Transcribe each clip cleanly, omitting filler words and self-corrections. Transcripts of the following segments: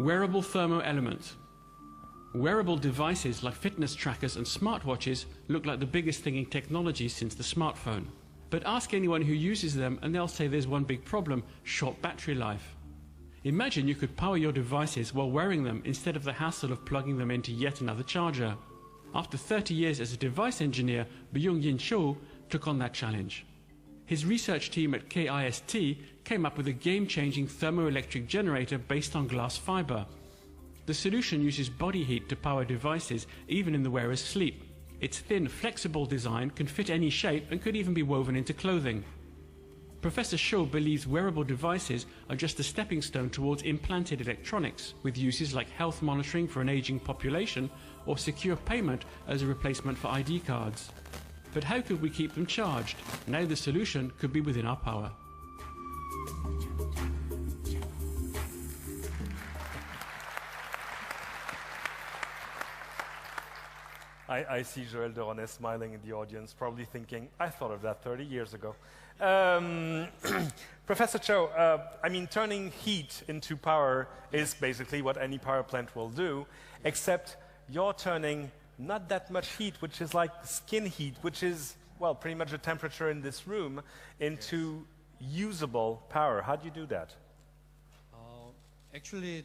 Wearable thermo element. Wearable devices like fitness trackers and smartwatches look like the biggest thing in technology since the smartphone. But ask anyone who uses them and they'll say there's one big problem: short battery life. Imagine you could power your devices while wearing them instead of the hassle of plugging them into yet another charger. After 30 years as a device engineer, Byung-Yin Cho took on that challenge. His research team at KIST came up with a game-changing thermoelectric generator based on glass fiber. The solution uses body heat to power devices even in the wearer's sleep. Its thin, flexible design can fit any shape and could even be woven into clothing. Professor Shou believes wearable devices are just a stepping stone towards implanted electronics, with uses like health monitoring for an aging population or secure payment as a replacement for ID cards. But how could we keep them charged? Now the solution could be within our power. I see Joël de Ronet smiling in the audience, probably thinking, I thought of that 30 years ago. Professor Cho, I mean, turning heat into power is basically what any power plant will do, except you're turning not that much heat, which is like skin heat, which is, well, pretty much the temperature in this room, into usable power. How do you do that? Actually,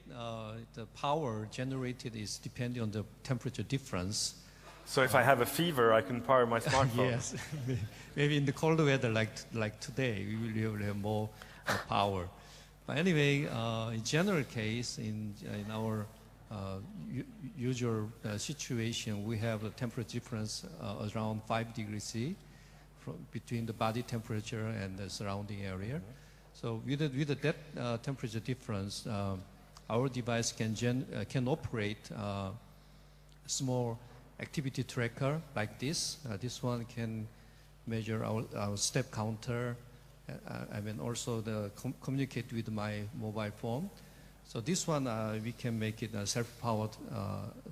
the power generated is depending on the temperature difference. So if I have a fever, I can power my smartphone. Yes, maybe in the cold weather like today, we will have more power. But anyway, in general case, in our usual situation, we have a temperature difference around 5 degrees C between the body temperature and the surrounding area. So with that temperature difference, our device can operate a small activity tracker like this. This one can measure our step counter. I mean also communicate with my mobile phone. So this one we can make it a self-powered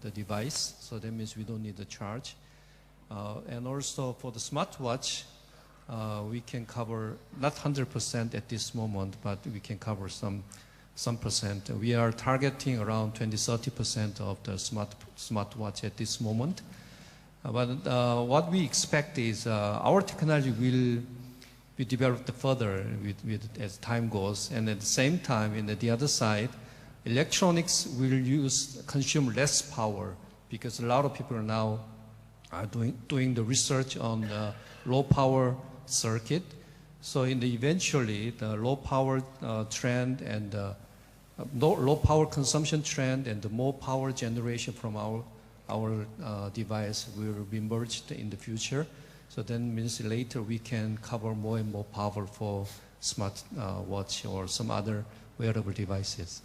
the device. So that means we don't need the charge. And also for the smartwatch, we can cover not 100% at this moment, but we can cover some percent. We are targeting around 20–30% of the smartwatch at this moment. But what we expect is our technology will be developed further as time goes, and at the same time, in the other side, electronics will consume less power, because a lot of people now are doing the research on the low power circuit. So eventually, the low power trend and low power consumption trend and the more power generation from our device will be merged in the future. So then means later we can cover more and more power for smart watch or some other wearable devices.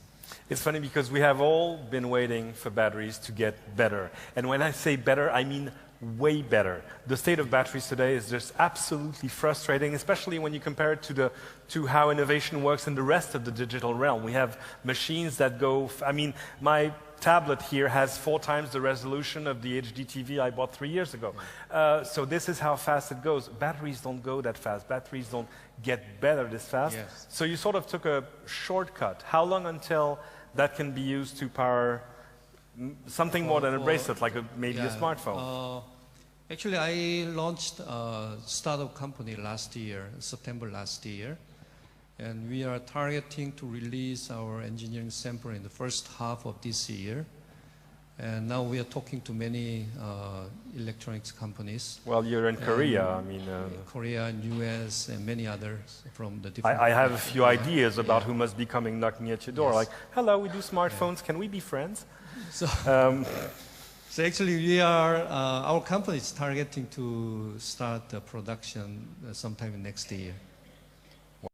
It's funny because we have all been waiting for batteries to get better. And when I say better, I mean way better. The state of batteries today is just absolutely frustrating, especially when you compare it to how innovation works in the rest of the digital realm. We have machines that go, I mean, my tablet here has 4 times the resolution of the HD TV I bought 3 years ago. So this is how fast it goes. Batteries don't go that fast. Batteries don't get better this fast. Yes. So you sort of took a shortcut. How long until that can be used to power something more than a bracelet, like maybe a smartphone? Actually, I launched a startup company last year, September last year. And we are targeting to release our engineering sample in the first half of this year. And now we are talking to many electronics companies. Well, you're in Korea, I mean... Korea and US and many others from the different... I have a few ideas about who must be coming knocking at your door. Yes. Like, hello, we do smartphones, can we be friends? So, so actually we are, our company is targeting to start the production sometime next year.